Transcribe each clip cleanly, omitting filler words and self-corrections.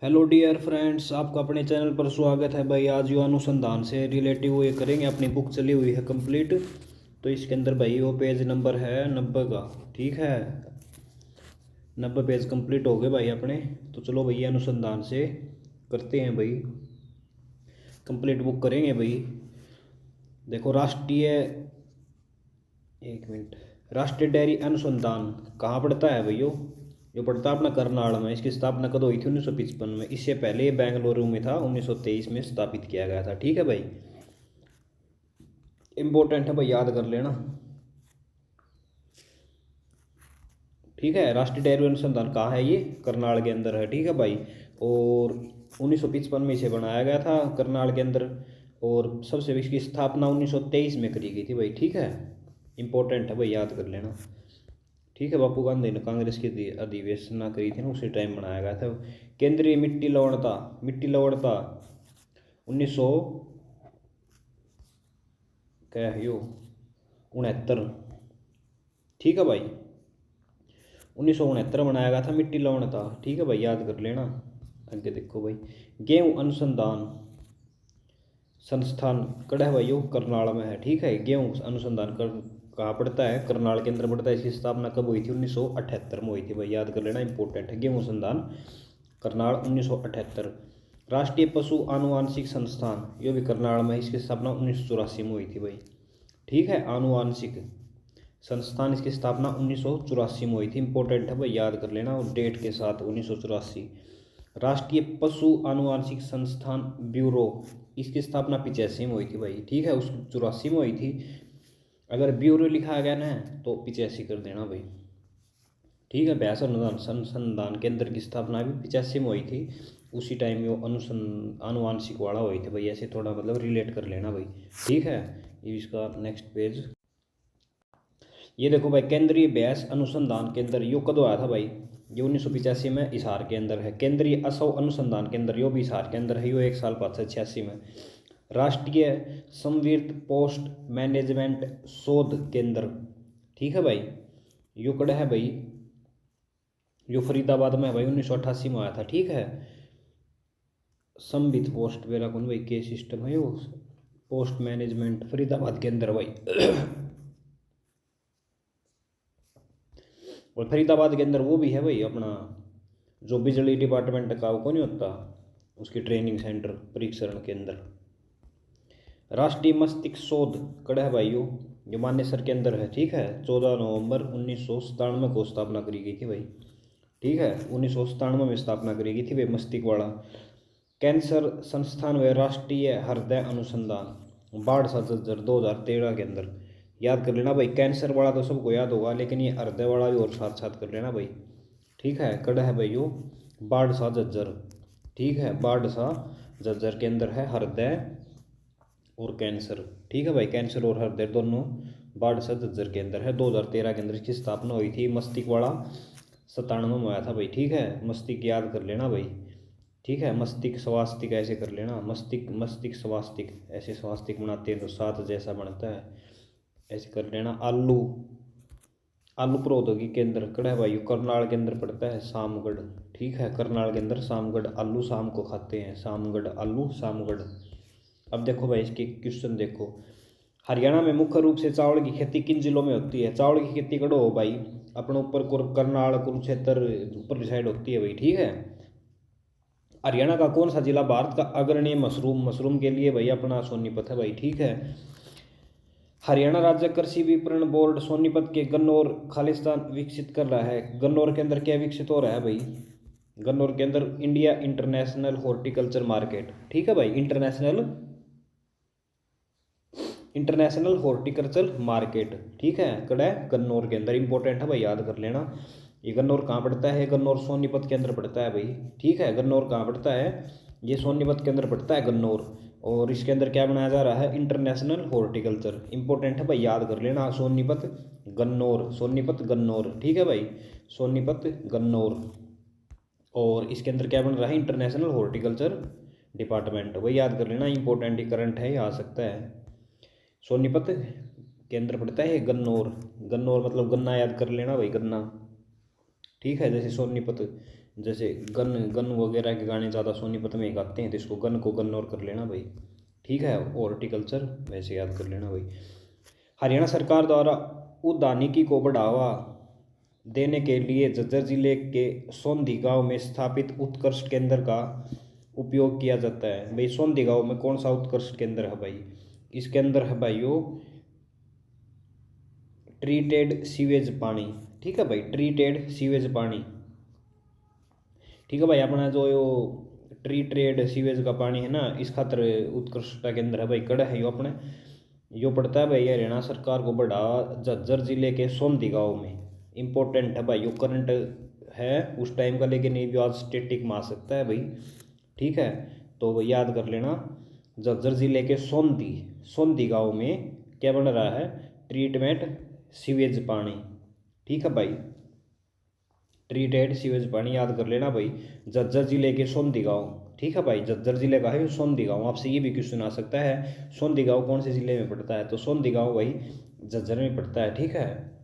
Hello dear friends, आपका अपने channel पर स्वागत है भाई। आज यो अनुसंधान से रिलेटिव वो ये करेंगे। अपनी बुक चली हुई है कंप्लीट, तो इसके अंदर भाई वो पेज नंबर है 90 का। ठीक है, 90 पेज कंप्लीट हो गए भाई अपने। तो चलो भैया अनुसंधान से करते हैं भाई, कंप्लीट बुक करेंगे भाई। देखो राष्ट्रीय, एक मिनट, राष्ट्रीय डेयरी अनुसंधान कहाँ पड़ता है भाई? यो पड़ता है अपना करनाल में। इसकी स्थापना कब हुई थी? 1955 में। इससे पहले ये बेंगलुरु में था, 1923 में स्थापित किया गया था। ठीक है भाई, इंपॉर्टेंट है भाई, याद कर लेना। ठीक है, राष्ट्रीय डेयरी अनुसंधान कहाँ है? ये करनाल के अंदर है। ठीक है भाई, और 1955 में इसे बनाया गया था करनाल के अंदर। और सबसे इसकी स्थापना 1923 में करी गई थी भाई। ठीक है, इंपॉर्टेंट है भाई, याद कर लेना। ठीक है, बापू गांधी ने कांग्रेस की अधिवेशना करी थी ना, उसी टाइम बनाया गया था। केंद्रीय मिट्टी लवणता 1900 क्या है यो 69। ठीक है भाई, 1969 बनाया गया था मिट्टी लवणता। ठीक है भाई, याद कर लेना। आगे देखो भाई, गेहूं अनुसंधान संस्थान कड़ा है भाई, यो करनाल में है। ठीक है, गेहूं अनुसंधान कर कहाँ पड़ता है? करनाल के अंदर पड़ता है। इसकी स्थापना कब हुई थी? 1978 में हुई थी भाई, याद कर लेना, इंपॉर्टेंट है। गेहूं अनुसंधान करनाल 1978। राष्ट्रीय पशु आनुवांशिक संस्थान, यो भी करनाल में है। इसकी स्थापना 1984 में हुई थी भाई। ठीक है, आनुवांशिक संस्थान, इसकी स्थापना 1984 में हुई थी। इंपॉर्टेंट है भाई, याद कर लेना, और डेट के साथ 1984। राष्ट्रीय पशु आनुवांशिक संस्थान ब्यूरो, इसकी स्थापना 85 में हुई थी भाई। ठीक है, उस 84 में हुई थी। अगर ब्यूरो लिखा गया ना तो 85 कर देना भाई। ठीक है, भैंस अनुसंधान केंद्र की स्थापना भी 85 में हुई थी। उसी टाइम वो आनुवांशिक वाला हुई थी भाई। ऐसे थोड़ा मतलब रिलेट कर लेना भाई। ठीक है, ये इसका नेक्स्ट पेज। ये देखो भाई, केंद्रीय भैंस अनुसंधान केंद्र यो कदों आया था भाई? ये 1985 में हिसार के अंदर है। केंद्रीय असव अनुसंधान केंद्र यो भी हिसार के अंदर है, यो एक साल बाद 86 में। राष्ट्रीय संविर्त पोस्ट मैनेजमेंट शोध केंद्र, ठीक है भाई, यो कड़ा है भाई, यो फरीदाबाद में है भाई, 1988 में आया था। ठीक है, संवित पोस्ट वेरा कौन भाई, के सिस्टम है यो, पोस्ट मैनेजमेंट फरीदाबाद के अंदर भाई। और फरीदाबाद के अंदर वो भी है भाई अपना, जो बिजली डिपार्टमेंट का वो कौन नहीं होता, उसकी ट्रेनिंग सेंटर परीक्षण के अंदर। राष्ट्रीय मस्तिष्क शोध कड़ा है भाई, यो मानेसर के अंदर है। ठीक है, 14 नवंबर 1997 को स्थापना करी गई थी भाई। ठीक है, 1997 में स्थापना करी गई थी भाई, मस्तिष्क वाला। कैंसर संस्थान व राष्ट्रीय हृदय अनुसंधान बाढ़सा झज्जर 2013 के अंदर। याद कर लेना भाई, कैंसर वाला तो सबको याद होगा, लेकिन ये हृदय वाला भी और साथ साथ कर लेना भाई। ठीक है, कड़ा है भाई यो बाढ़सा झज्जर। ठीक है, बाढ़सा झज्जर के अंदर है हृदय और कैंसर। ठीक है भाई, कैंसर और हृदय दोनों बाढ़सा झज्जर के अंदर है। 2013 के अंदर इसकी स्थापना हुई थी। मस्तिष्क वाला 97 में आया था भाई। ठीक है, मस्तिष्क याद कर लेना भाई। ठीक है, मस्तिष्क स्वास्तिक ऐसे कर लेना, मस्तिष्क मस्तिष्क स्वास्तिक, ऐसे स्वास्तिक बनाते हैं तो सात जैसा बनता है, ऐसे कर लेना। आलू आलू प्रौद्योगिकी केंद्र कड़ा है भाई, करनाल के अंदर पड़ता है, सामगढ़। ठीक है, करनाल के अंदर सामगढ़ आलू शाम को खाते हैं, सामगढ़ आलू सामगढ़। अब देखो भाई, इसके क्वेश्चन देखो। हरियाणा में मुख्य रूप से चावल की खेती किन जिलों में होती है? चावल की खेती करो हो भाई, अपने ऊपर करनाल कुरुक्षेत्र ऊपर साइड होती है भाई। ठीक है, हरियाणा का कौन सा जिला भारत का अग्रणी मशरूम मशरूम के लिए भाई अपना सोनीपत है भाई। ठीक है, हरियाणा राज्य कृषि विपणन बोर्ड सोनीपत के गन्नौर खालिस्तान विकसित कर रहा है। गन्नौर के अंदर क्या विकसित हो रहा है भाई? गन्नौर के अंदर इंडिया इंटरनेशनल हॉर्टिकल्चर मार्केट। ठीक है भाई, इंटरनेशनल इंटरनेशनल हॉर्टिकल्चर मार्केट। ठीक है, कड़ा है गन्नौर के अंदर, इंपॉर्टेंट है भाई, याद कर लेना। ये गन्नौर कहाँ पड़ता है? गन्नौर सोनीपत के अंदर पड़ता है भाई। ठीक है, गन्नौर कहाँ पड़ता है? ये सोनीपत के अंदर पड़ता है गन्नौर। और इसके अंदर क्या बनाया जा रहा है? International horticulture. इंपॉर्टेंट है भाई, याद कर लेना, सोनीपत गन्नौर, सोनीपत गन्नौर। ठीक है भाई, सोनीपत गन्नौर। और इसके अंदर क्या बन रहा है? International horticulture department. वही याद कर लेना, इंपॉर्टेंट ही करंट है, ये आ सकता है। सोनीपत के अंदर पड़ता है गन्नौर। गन्नौर मतलब गन्ना, याद कर लेना भाई, गन्ना। ठीक है, जैसे सोनीपत जैसे गन गन वगैरह के गाने ज़्यादा सोनीपत में ही गाते हैं, तो इसको गन को गन और कर लेना भाई, ठीक है। हॉर्टिकल्चर वैसे याद कर लेना भाई। हरियाणा सरकार द्वारा उद्यानिकी को बढ़ावा देने के लिए झज्जर जिले के सोंधी गांव में स्थापित उत्कर्ष केंद्र का उपयोग किया जाता है। भाई सोंधी गांव में कौन सा उत्कर्ष केंद्र है भाई? इसके अंदर है भाइयों ट्रीटेड सीवेज पानी, ठीक है भाई, ट्रीटेड सीवेज पानी, ठीक है भाई। अपना जो यो ट्रीटेड सीवेज का पानी है ना, इस खातर उत्कृष्टता केंद्र है भाई, कड़ा है यो अपने, यो पड़ता है भाई हरियाणा सरकार को बढ़ावा झज्जर जिले के सोंधी गांव में। इम्पोर्टेंट है भाई, यो करंट है उस टाइम का, लेकिन ये भी आज स्टेटिक में आ सकता है भाई, ठीक है। तो वो याद कर लेना, झज्जर जिले के सोंधी सोंधी गांव में क्या बन रहा है? ट्रीटमेंट सीवेज पानी, ठीक है भाई, ट्रीटेड सीवेज पानी याद कर लेना भाई, झज्जर जिले के सोंधी गांव, ठीक है भाई। झज्जर जिले का है सोंधी गांव। आपसे ये भी क्वेश्चन आ सकता है सोंधी गांव कौन से जिले में पड़ता है? तो सोंधी गांव भाई झज्जर में पड़ता है, ठीक है।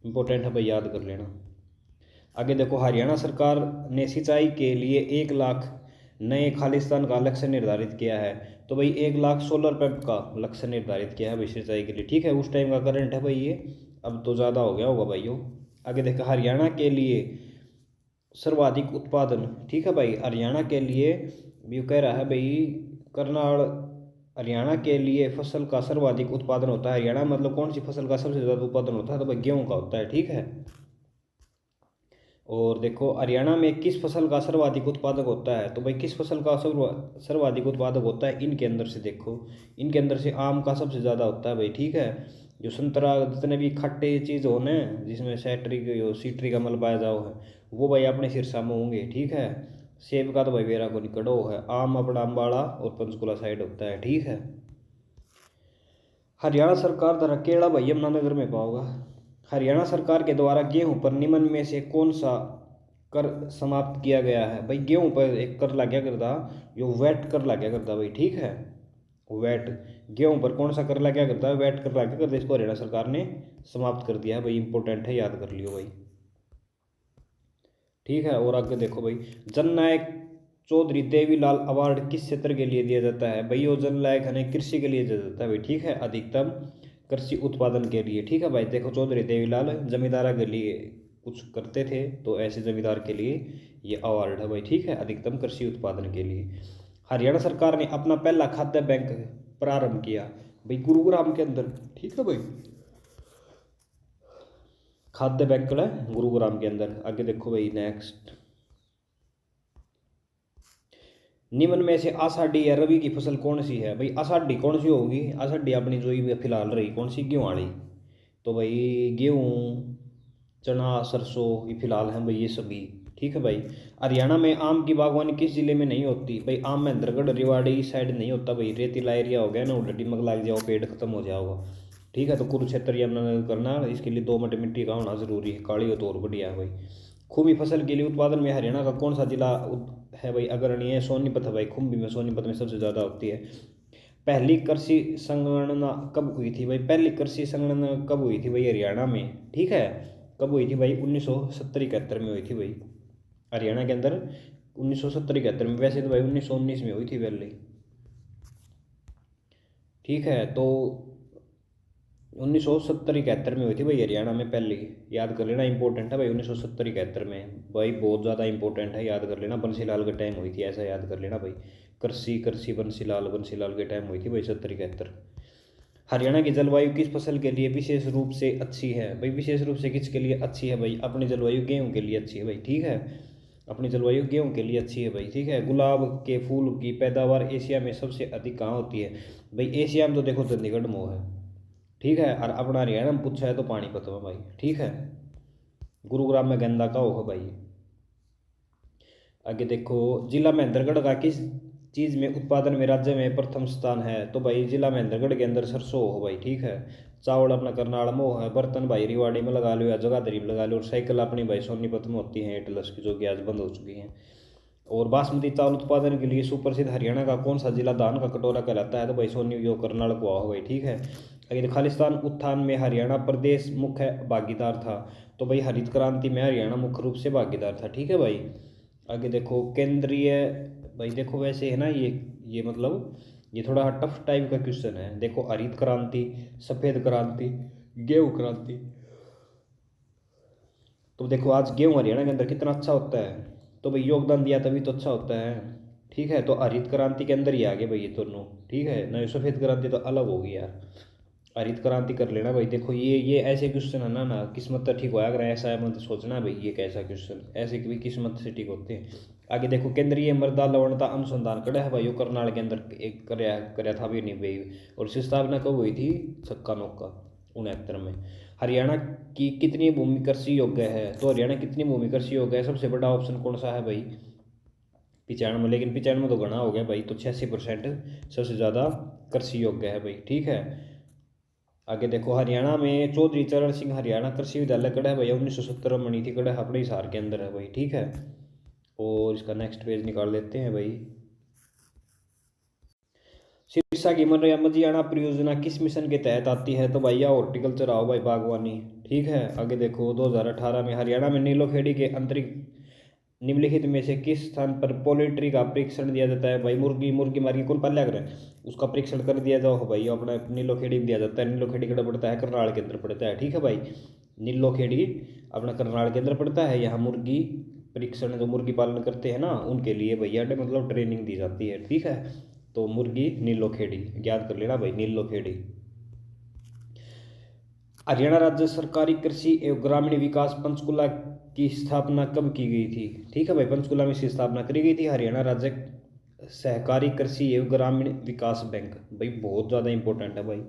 इंपॉर्टेंट है भाई, याद कर लेना। आगे देखो, हरियाणा सरकार ने सिंचाई के लिए 1 लाख नए खालिस्तान का लक्ष्य निर्धारित किया है। तो भाई 1 लाख सोलर पंप का लक्ष्य निर्धारित किया है भाई सिंचाई के लिए, ठीक है। उस टाइम का करंट है भाई ये, अब तो ज़्यादा हो गया होगा भाइयों। आगे देखो, हरियाणा के लिए सर्वाधिक उत्पादन, ठीक है भाई, हरियाणा के लिए भी कह रहा है भाई करनाल, हरियाणा के लिए फसल का सर्वाधिक उत्पादन होता है। हरियाणा मतलब कौन सी फसल का सबसे ज़्यादा उत्पादन होता है? तो भाई गेहूँ का होता है, ठीक है। और देखो, हरियाणा में किस फसल का सर्वाधिक उत्पादक होता है? तो भाई किस फसल का सर्वाधिक उत्पादक होता है? इनके अंदर से देखो, इनके अंदर से आम का सबसे ज़्यादा होता है भाई, ठीक है। जो संतरा, जितने भी खट्टे चीज़ हो ना, जिसमें सीट्रिक अम्ल पाया जाओ है, वो भाई अपने सिरसा में होंगे, ठीक है। सेब का तो भाई बेरा को निकड़ो है, आम अपना अम्बाड़ा और पंचकुला साइड होता है, ठीक है। हरियाणा सरकार द्वारा केड़ा भाई यमुनानगर में पाओगा। हरियाणा सरकार के द्वारा गेहूं पर निम्न में से कौन सा कर समाप्त किया गया है? भाई गेहूं पर एक कर लग गया करता, यो वैट कर लग गया करता भाई, ठीक है। वैट, गेहूं पर कौन सा कर लग गया करता है? वैट कर लग गया करता, इसको हरियाणा सरकार ने समाप्त कर दिया है भाई, इंपॉर्टेंट है, याद कर लियो भाई, ठीक है। और आगे देखो भाई, जननायक चौधरी देवीलाल अवार्ड किस क्षेत्र के लिए दिया जाता है? भाई वो जननायक है कृषि के लिए दिया जाता है भाई, ठीक है, अधिकतम कृषि उत्पादन के लिए, ठीक है भाई। देखो चौधरी देवीलाल जमींदारा के लिए कुछ करते थे, तो ऐसे जमींदार के लिए ये अवार्ड है भाई, ठीक है, अधिकतम कृषि उत्पादन के लिए। हरियाणा सरकार ने अपना पहला खाद्य बैंक प्रारंभ किया भाई गुरुग्राम के अंदर, ठीक है भाई, खाद्य बैंक है गुरुग्राम के अंदर। आगे देखो भाई, नेक्स्ट, निम्न में से आषाढ़ी या रवि की फसल कौन सी है? भाई आषाढ़ी कौन सी होगी? आषाढ़ी अपनी जो ये फिलहाल रही कौन सी? गेहूँ वाली। तो भाई गेहूँ, चना, सरसों, ये फिलहाल हैं भाई ये सभी, ठीक है भाई। हरियाणा में आम की बागवानी किस जिले में नहीं होती? भाई आम महेंद्रगढ़ रेवाड़ी साइड नहीं होता भाई, रेतीला एरिया हो गया ना, उधर दिमक लग जाओ, पेड़ खत्म हो जाओगा, ठीक है। तो कुरुक्षेत्र यमुनानगर करना, इसके लिए दोमट मिट्टी का होना जरूरी है, काली हो तो और बढ़िया है भाई। खूबी फसल के लिए उत्पादन में हरियाणा का कौन सा जिला है भाई अग्रणी है? सोनीपत है भाई, खूबी में सोनीपत में सबसे ज़्यादा होती है। पहली कृषि संगणना कब हुई थी भाई? पहली कृषि संगणना कब हुई थी भाई हरियाणा में, ठीक है? कब हुई थी भाई? 1970-71 में हुई थी भाई हरियाणा के अंदर, 1970-71 में। वैसे तो भाई 1919 में हुई थी पहले, ठीक है। तो 1970-71 में हुई थी भाई हरियाणा में पहली, याद कर लेना, इंपॉर्टेंट है भाई। 1970-71 में भाई बहुत ज़्यादा इंपॉर्टेंट है, याद कर लेना। बंसीलाल के टाइम हुई थी, ऐसा याद कर लेना भाई। कृषि कृषि बंसीलाल के टाइम हुई थी भाई 70-71। हरियाणा की जलवायु किस फसल के लिए विशेष रूप से अच्छी है भाई? विशेष रूप से किसके लिए अच्छी है भाई? अपनी जलवायु गेहूँ के लिए अच्छी है भाई, ठीक है। अपनी जलवायु गेहूँ के लिए अच्छी है भाई, ठीक है। गुलाब के फूल की पैदावार एशिया में सबसे अधिक कहाँ होती है भाई? एशिया में तो देखो चंडीगढ़ में है, ठीक है। और अपना हरियाणा में पूछा है तो पानीपत में भाई, ठीक है। गुरुग्राम में गंदा का होगा भाई। आगे देखो, जिला महेंद्रगढ़ का किस चीज़ में उत्पादन में राज्य में प्रथम स्थान है? तो भाई जिला महेंद्रगढ़ के अंदर सरसों हो भाई, ठीक है। चावल अपना करनाल में है, बर्तन भाई रिवाड़ी में लगा लो या जगाधरी में लगा लो, और साइकिल अपनी भाई सोनीपत में होती है एटलस की, जो कि आज बंद हो चुकी हैं। और बासमती चावल उत्पादन के लिए सुप्रसिद्ध हरियाणा का कौन सा जिला धान का कटोरा कहलाता है? तो भाई सोनी जो करनाल को हो भाई, ठीक है। अगर खालिस्तान उत्थान में हरियाणा प्रदेश मुख्य भागीदार था, तो भाई हरित क्रांति में हरियाणा मुख्य रूप से भागीदार था। ठीक है भाई। आगे देखो केंद्रीय, भाई देखो वैसे है ना ये मतलब ये थोड़ा टफ टाइप का क्वेश्चन है। देखो हरित क्रांति, सफ़ेद क्रांति, गेहूँ क्रांति। तो देखो आज गेहूँ हरियाणा के अंदर कितना अच्छा होता है, तो भाई योगदान दिया तभी तो अच्छा होता है। ठीक है, तो हरित क्रांति के अंदर ही आ गए भाई ये दोनों। ठीक है ना, ये सफ़ेद क्रांति तो अलग होगी यार। हरित क्रांति कर लेना भाई। देखो ये ऐसे क्वेश्चन है ना किस्मत तो ठीक होया अगर ऐसा है, मतलब सोचना भाई ये कैसा क्वेश्चन, ऐसे भी किस्मत से ठीक होते हैं। आगे देखो केंद्रीय मृदा लवणता अनुसंधान कड़ा है भाई, वो करनाल के अंदर एक कराया था भी नहीं भाई। और इसकी स्थापना कब हुई थी? 1969 में। हरियाणा की कितनी भूमि कृषि योग्य है? तो हरियाणा कितनी भूमि कृषि योग्य है? सबसे बड़ा ऑप्शन कौन सा है भाई? 95। लेकिन 95 तो गणा हो गया भाई, तो 86% सबसे ज़्यादा कृषि योग्य है भाई। ठीक है। आगे देखो हरियाणा में चौधरी चरण सिंह हरियाणा कृषि विद्यालय कड़ा है भैया, 1970 में बनी थी, कड़ा अपने हिसार के अंदर है भाई। ठीक है। और इसका नेक्स्ट पेज निकाल लेते हैं भाई। सिरसा की मजियाना परियोजना किस मिशन के तहत आती है? तो भैया हॉर्टिकल्चर आओ भाई, बागवानी। ठीक है। आगे देखो 2018 में हरियाणा में नीलोखेड़ी के अंतरिक्ष निम्नलिखित में से किस स्थान पर पोल्ट्री का परीक्षण दिया जाता है? भाई मुर्गी मुर्गी मार्गी कौन पाल्या करें, उसका परीक्षण कर दिया जाओ भाई, अपना नीलोखेड़ी में दिया जाता है। नीलोखेड़ी कड़ा पड़ता है? करनाल के अंदर पड़ता है। ठीक है भाई। नीलोखेड़ी अपना करनाल के अंदर पड़ता है। यहाँ मुर्गी परीक्षण जो मुर्गी पालन करते हैं ना उनके लिए भैया मतलब ट्रेनिंग दी जाती है। ठीक है। तो मुर्गी नीलोखेड़ी याद कर लेना भाई, नीलोखेड़ी। हरियाणा राज्य सरकारी कृषि एवं ग्रामीण विकास पंचकुला की स्थापना कब की गई थी? ठीक है भाई, पंचकुला में इसकी स्थापना करी गई थी। हरियाणा राज्य सहकारी कृषि एवं ग्रामीण विकास बैंक भाई बहुत ज़्यादा इंपॉर्टेंट है भाई।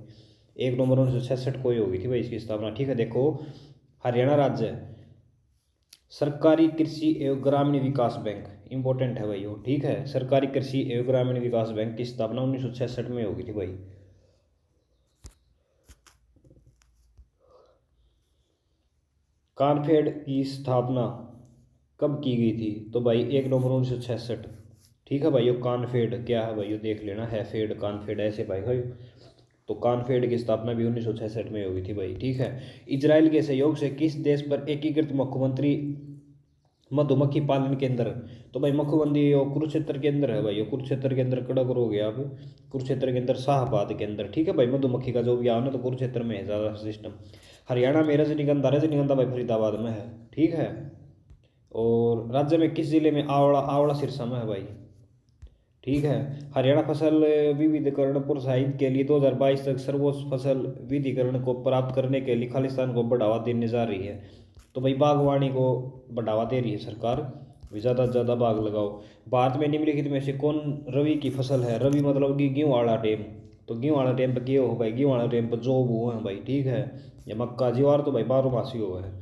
1 नवंबर 1966 को ही होगी थी भाई इसकी स्थापना। ठीक है। देखो हरियाणा राज्य सरकारी कृषि एवं ग्रामीण विकास बैंक इंपॉर्टेंट है भाई वो। ठीक है। सरकारी कृषि एवं ग्रामीण विकास बैंक की स्थापना 1966 में होगी थी भाई। कानफेड की स्थापना कब की गई थी? तो भाई 1 नवंबर 1966। ठीक है भाई। ये कानफेड क्या है भाई, ये देख लेना है, फेड कानफेड ऐसे भाई भाई। तो कानफेड की स्थापना भी 1966 में हुई थी भाई। ठीक है। इजराइल के सहयोग से किस देश पर एकीकृत मुख्यमंत्री मधुमक्खी पालन केंद्र? तो भाई मुख्यमंत्री ये कुरुक्षेत्र के अंदर है भाई, ये कुरुक्षेत्र के अंदर कड़ा करोगे आप, कुरुक्षेत्र के अंदर शाहबाद के अंदर। ठीक है भाई। मधुमक्खी का जो भी आना तो कुरुक्षेत्र में है ज़्यादा सिस्टम। हरियाणा में रजनीगंधा, रजनीगंधा भाई फरीदाबाद में है। ठीक है। और राज्य में किस जिले में आंवला, आंवला सिरसा में है भाई। ठीक है। हरियाणा फसल विविधीकरण प्रोत्साहित के लिए 2022 तक सर्वोच्च फसल विविधीकरण को प्राप्त करने के लिए खालिस्तान को बढ़ावा देने जा रही है। तो भाई बागवानी को बढ़ावा दे रही है सरकार, ज़्यादा से ज़्यादा बाग लगाओ। भारत में निम्नलिखित में से कौन रवि की फसल है? रवि मतलब कि गेहूँ वाला टाइम। तो गेहूँ वाला टाइम पर गेहूँ हो भाई, गेहूँ वाला टाइम पर जौ वो है भाई। ठीक है। या मक्का, ज्वार तो भाई 12 मासी हो है,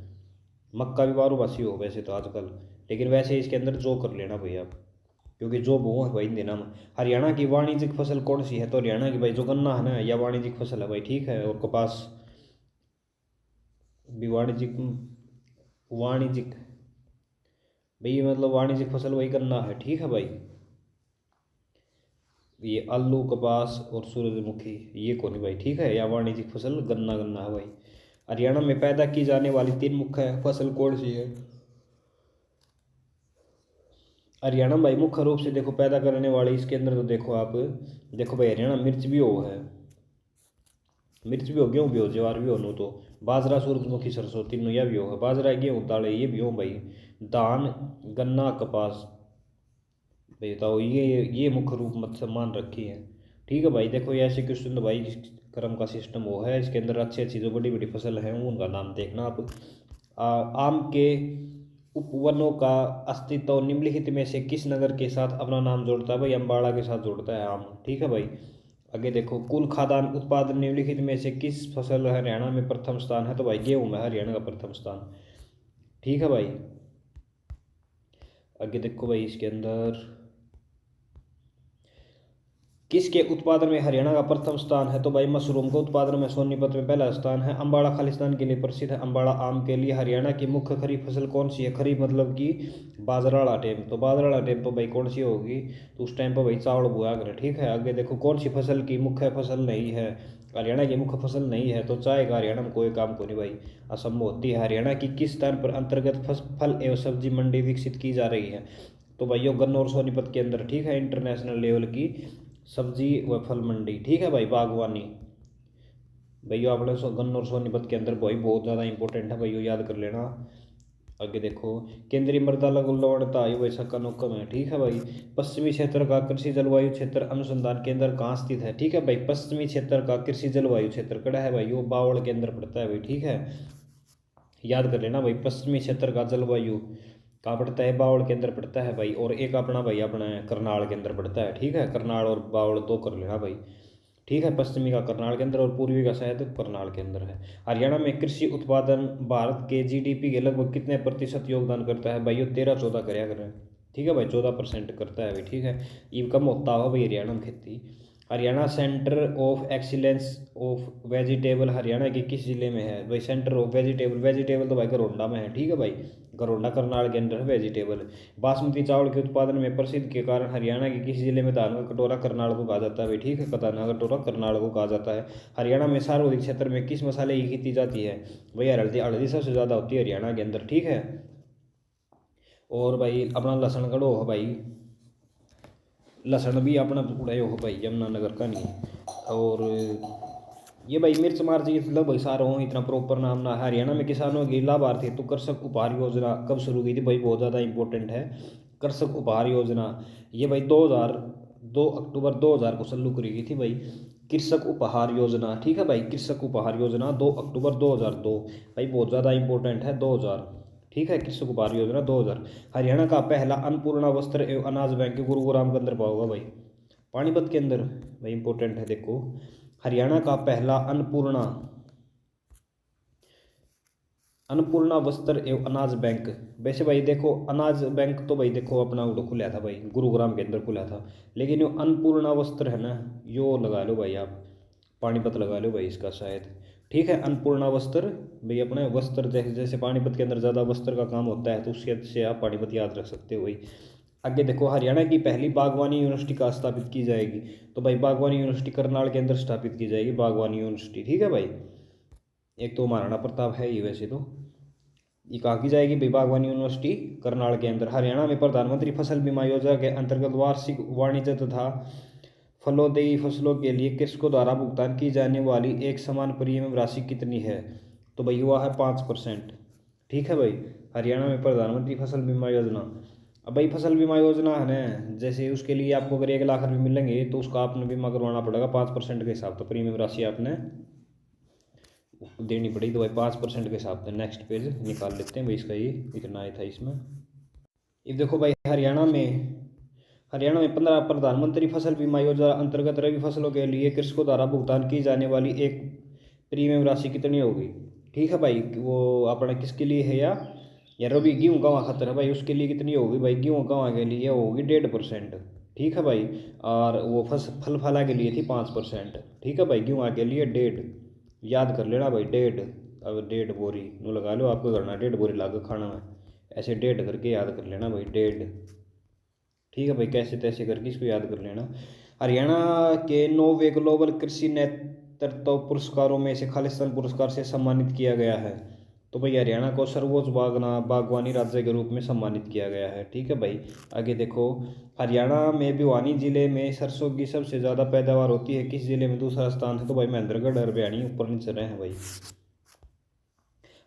मक्का भी 12 मासी हो वैसे तो आजकल, लेकिन वैसे इसके अंदर जौ कर लेना भाई आप, क्योंकि जो वो है भाई देना में। हरियाणा की वाणिज्यिक फसल कौन सी है? तो हरियाणा की भाई जो गन्ना है ना या वाणिज्यिक फसल है भाई। ठीक है। और कपास भी वाणिज्यिक, वाणिज्यिक भाई मतलब वाणिज्यिक फसल वही गन्ना है। ठीक है भाई। ये आलू कपास और सूरजमुखी ये कौन है भाई? ठीक है। या वाणिज्यिक फसल गन्ना, गन्ना है भाई। हरियाणा में पैदा की जाने वाली 3 मुख्य फसल कौन सी है? हरियाणा भाई मुख्य रूप से देखो पैदा करने वाले इसके अंदर तो देखो आप, देखो भाई हरियाणा मिर्च भी हो है, मिर्च भी हो, गेहूँ भी हो, ज्वार भी हो, नो तो बाजरा सूरजमुखी सरसों तीनों यह भी हो, बाजरा गेहूँ दालें ये भी हो भाई, धान गन्ना कपास भाई बताओ ये मुख्य रूप मत से मान रखी है। ठीक है भाई। देखो ये ऐसे क्वेश्चन तो भाई क्रम का सिस्टम वो है, इसके अंदर अच्छी अच्छी जो बड़ी बड़ी फसल है उनका नाम देखना आप। आम के उपवनों का अस्तित्व निम्नलिखित में से किस नगर के साथ अपना नाम जोड़ता है? भाई अम्बाड़ा के साथ जोड़ता है आम। ठीक है भाई। आगे देखो कुल खाद्यान्न उत्पादन निम्नलिखित में से किस फसल हरियाणा में प्रथम स्थान है? तो भाई गेहूं में हरियाणा का प्रथम स्थान। ठीक है भाई। आगे देखो भाई इसके अंदर किसके उत्पादन में हरियाणा का प्रथम स्थान है? तो भाई मशरूम का उत्पादन में सोनीपत में पहला स्थान है। अम्बाड़ा खालिस्तान के लिए प्रसिद्ध है, अम्बाड़ा आम के लिए। हरियाणा की मुख्य खरीफ फसल कौन सी है? खरीफ मतलब कि बाजरा वाला टाइम, तो बाजरा वाला टाइम पर भाई कौन सी होगी? तो उस टाइम पर भाई चावल बोया करें। ठीक है। आगे देखो कौन सी फसल की मुख्य फसल नहीं है? हरियाणा की मुख्य फसल नहीं है तो चाय का हरियाणा में कोई काम को नहीं भाई, असंभव होती है। हरियाणा की किस स्थान पर अंतर्गत फल एवं सब्जी मंडी विकसित की जा रही है? तो भाई गन्नौर सोनीपत के अंदर, ठीक है, इंटरनेशनल लेवल की सब्जी व फल मंडी, ठीक है भाई, बागवानी भैया अपने गन्नौर सोनीपत के अंदर भाई बहुत ज़्यादा इंपॉर्टेंट है भैया, याद कर लेना। आगे देखो, केंद्रीय मृदा लवणता ये वैसा का नौकम है, ठीक है भाई। पश्चिमी क्षेत्र का कृषि जलवायु क्षेत्र अनुसंधान केंद्र कहाँ स्थित है? ठीक है भाई, पश्चिमी क्षेत्र का कृषि जलवायु क्षेत्र कड़ा है भाई, वो बावड़ के अंदर पड़ता है भाई, ठीक है, याद कर लेना भाई। पश्चिमी क्षेत्र का जलवायु कहाँ पड़ता है? बावड़ के अंदर पड़ता है भाई। और एक अपना भाई अपना करनाल के अंदर पड़ता है, ठीक है, करनाल और बावड़ दो कर लेना भाई, ठीक है। पश्चिमी का करनाल के अंदर और पूर्वी का शायद करनाल के अंदर है। हरियाणा में कृषि उत्पादन भारत के जीडीपी के लगभग कितने प्रतिशत योगदान करता है भाई? 13-14 कराया करें, ठीक है भाई, 14% करता है भाई, ठीक है। ये कम होता हो भाई हरियाणा में खेती। Haryana centre of excellence of vegetable Haryana के किस जिले में है भाई? सेंटर ऑफ वेजिटेबल तो भाई गरोंडा में है, ठीक है भाई, गरोंडा करनाल के अंदर है वेजिटेबल। बासमती चावल के उत्पादन में प्रसिद्ध के कारण हरियाणा के किस जिले में धान का कटोरा करनाल को कहा जाता है भाई? ठीक है, धान का कटोरा करनाल को कहा जाता है। हरियाणा में सार्वजनिक क्षेत्र में किस मसाले की खेती जाती है भाई? हल्दी, हल्दी सबसे ज़्यादा होती है हरियाणा के अंदर, ठीक है। और भाई अपना लहसुन कड़ो हो भाई, लहसुन भी अपना उड़ाए हो भाई, यमुनानगर का नहीं। और ये भाई मिर्च मार्जी मतलब भाई सारा हूँ इतना प्रॉपर नाम ना है। हरियाणा में किसानों की लाभार्थी हेतु कृषक उपहार योजना कब शुरू की थी भाई? बहुत ज़्यादा इंपॉर्टेंट है कृषक उपहार योजना, ये भाई 2 अक्टूबर 2000 को शुरू करी गई थी भाई, कृषक उपहार योजना, ठीक है भाई, कृषक उपहार योजना 2 अक्टूबर 2002 भाई, बहुत ज़्यादा इंपॉर्टेंट है 2000, ठीक है, कृषक उपहार योजना 2000। हरियाणा का पहला अन्नपूर्णा वस्त्र एवं अनाज बैंक गुरुग्राम के अंदर पाओगा भाई, पानीपत के अंदर भाई, इंपॉर्टेंट है देखो। हरियाणा का पहला अन्नपूर्णा वस्त्र एवं अनाज बैंक, वैसे भाई देखो अनाज बैंक तो भाई देखो अपना वो खुला था भाई, गुरुग्राम के अंदर खुला था, लेकिन जो अन्नपूर्णा वस्त्र है ना, यो लगा लो भाई आप, पानीपत लगा लो भाई इसका शायद, ठीक है। अन्नपूर्णा वस्त्र भाई अपने वस्त्र जैसे जैसे पानीपत के अंदर ज़्यादा वस्त्र का काम होता है तो उसके से आप पानीपत याद रख सकते हो भाई। आगे देखो, हरियाणा की पहली बागवानी यूनिवर्सिटी कहाँ स्थापित की जाएगी? तो भाई बागवानी यूनिवर्सिटी करनाल के अंदर स्थापित की जाएगी, बागवानी यूनिवर्सिटी, ठीक है भाई। एक तो महाराणा प्रताप है ये वैसे तो, ये कहाँ की जाएगी भाई? बागवानी यूनिवर्सिटी करनाल के अंदर। हरियाणा में प्रधानमंत्री फसल बीमा योजना के अंतर्गत वार्षिक वाणिज्य तथा फलोदेयी फसलों के लिए कृषकों द्वारा भुगतान की जाने वाली एक समान प्रीमियम राशि कितनी है? तो भाई हुआ है 5%, ठीक है भाई। हरियाणा में प्रधानमंत्री फसल बीमा योजना, अब भाई फसल बीमा योजना है ना, जैसे उसके लिए आपको अगर 1 लाख रुपये मिलेंगे तो उसका आपने बीमा करवाना पड़ेगा 5% के हिसाब से, प्रीमियम राशि आपने देनी पड़ेगी, तो भाई 5% के हिसाब से। नेक्स्ट पेज निकाल लेते हैं भाई इसका, ये इतना आया था इसमें। ये देखो भाई हरियाणा में 15 प्रधानमंत्री फसल बीमा योजना अंतर्गत रबी फसलों के लिए कृषकों द्वारा भुगतान की जाने वाली एक प्रीमियम राशि कितनी होगी? ठीक है भाई, वो अपना किसके लिए है या रबी गेहूँ गवां खातर है भाई, उसके लिए कितनी होगी भाई? गेहूँ गवां के लिए होगी 1.5%, ठीक है भाई। और वो फल फला के लिए थी 5%, ठीक है भाई, गेहूँ के लिए 1.5, याद कर लेना भाई 1.5। अब 1.5 बोरी नो लगा लो, आपको करना 1.5 बोरी लाकर खाना में, ऐसे 1.5 करके याद कर लेना भाई 1.5, ठीक है भाई, कैसे तैसे करके इसको याद कर लेना। हरियाणा के 9वें ग्लोबल कृषि नेतृत्व पुरस्कारों में से खालिस्तान पुरस्कार से सम्मानित किया गया है। तो भाई हरियाणा को सर्वोच्च बागवानी राज्य के रूप में सम्मानित किया गया है, ठीक है भाई। आगे देखो, हरियाणा में भिवानी जिले में सरसों की सबसे ज़्यादा पैदावार होती है, किस जिले में दूसरा स्थान है? तो भाई महेंद्रगढ़ और भिवानी ऊपर नीचे रहे हैं भाई।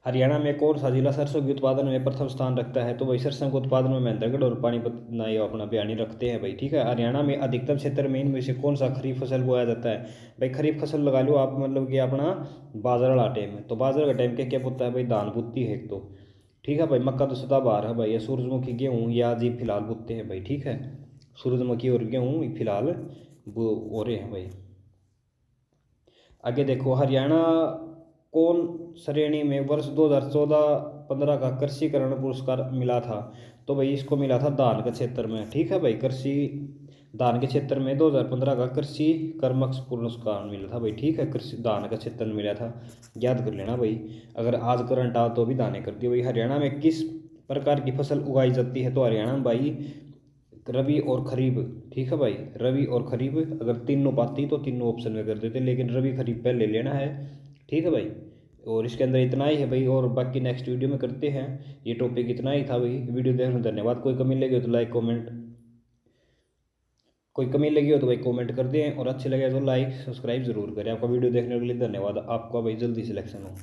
हरियाणा में कौन सा जिला सरसों के उत्पादन में प्रथम स्थान रखता है? तो भाई सरसों के उत्पादन में महेंद्रगढ़ और पानीपत ना ये अपना बयानी रखते हैं भाई, ठीक है। हरियाणा में अधिकतम क्षेत्र में इनमें से कौन सा खरीफ फसल बोया जाता है? भाई खरीफ फसल लगा लो आप, मतलब कि अपना बाजरा वाला टाइम, तो बाजरा का टाइम क्या क्या बोता है भाई? धान बुतती है एक तो, ठीक है भाई। मक्का तो सदाबहार है भाई, ये सूरजमुखी गेहूँ या जी फिलहाल बुतते हैं भाई, ठीक है। सूरजमुखी और गेहूँ फिलहाल वो हो रहे हैं भाई। आगे देखो, हरियाणा कौन श्रेणी में वर्ष 2014-15 का कृषिकरण पुरस्कार मिला था? तो भाई इसको मिला था धान के क्षेत्र में, ठीक है भाई, कृषि धान के क्षेत्र में 2015 का कृषि कर्मक पुरस्कार मिला था भाई, ठीक है, कृषि धान के क्षेत्र में मिला था, याद कर लेना भाई। अगर आज करंट आओ तो भी दाने कर दिए भाई। हरियाणा में किस प्रकार की फसल उगाई जाती है? तो हरियाणा में भाई रबी और खरीफ, ठीक है भाई, रबी और खरीफ अगर तीनों पाती तो तीनों ऑप्शन में कर देते, लेकिन रबी खरीफ पहले लेना है, ठीक है भाई। और इसके अंदर इतना ही है भाई, और बाकी नेक्स्ट वीडियो में करते हैं। ये टॉपिक इतना ही था भाई। वीडियो देखने में धन्यवाद। कोई कमी लगी हो तो लाइक कमेंट, कोई कमी लगी हो तो भाई कमेंट कर दें, और अच्छे लगे तो लाइक सब्सक्राइब जरूर करें। आपका वीडियो देखने के लिए धन्यवाद। आपका भाई जल्दी सिलेक्शन हो।